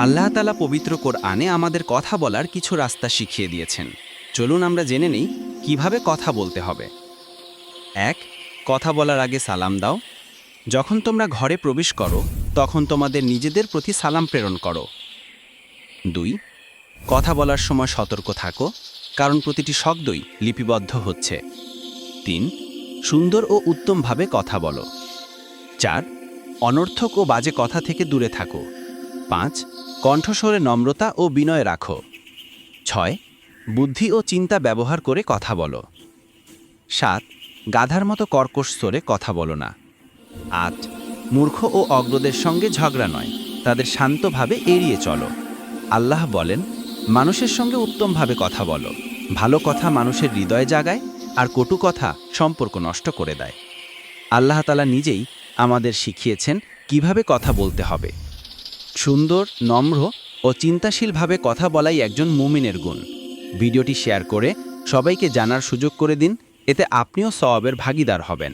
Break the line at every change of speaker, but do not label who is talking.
আল্লাহ তাআলা পবিত্র কোরআনে আমাদের কথা বলার কিছু রাস্তা শিখিয়ে দিয়েছেন। চলুন আমরা জেনে নিই কিভাবে কথা বলতে হবে। ১. কথা বলার আগে সালাম দাও। যখন তোমরা ঘরে প্রবেশ করো তখন তোমাদের নিজেদের প্রতি সালাম প্রেরণ করো। ২. কথা বলার সময় সতর্ক থাকো, কারণ প্রতিটি শব্দই লিপিবদ্ধ হচ্ছে। ৩. সুন্দর ও উত্তমভাবে কথা বলো। ৪. অনর্থক ও বাজে কথা থেকে দূরে থাকো। ৫. কণ্ঠস্বরে নম্রতা ও বিনয় রাখো। ৬. বুদ্ধি ও চিন্তা ব্যবহার করে কথা বলো। ৭. গাধার মতো কর্কশ স্বরে কথা বলো না। ৮. মূর্খ ও অজ্ঞদের সঙ্গে ঝগড়া নয়, তাদের শান্তভাবে এড়িয়ে চলো। আল্লাহ বলেন, মানুষের সঙ্গে উত্তমভাবে কথা বলো। ভালো কথা মানুষের হৃদয় জাগায়, আর কটু কথা সম্পর্ক নষ্ট করে দেয়। আল্লাহ তাআলা নিজেই আমাদের শিখিয়েছেন কিভাবে কথা বলতে হবে। সুন্দর, নম্র ও চিন্তাশীলভাবে কথা বলাই একজন মুমিনের গুণ। ভিডিওটি শেয়ার করে সবাইকে জানার সুযোগ করে দিন, এতে আপনিও সওয়াবের ভাগীদার হবেন।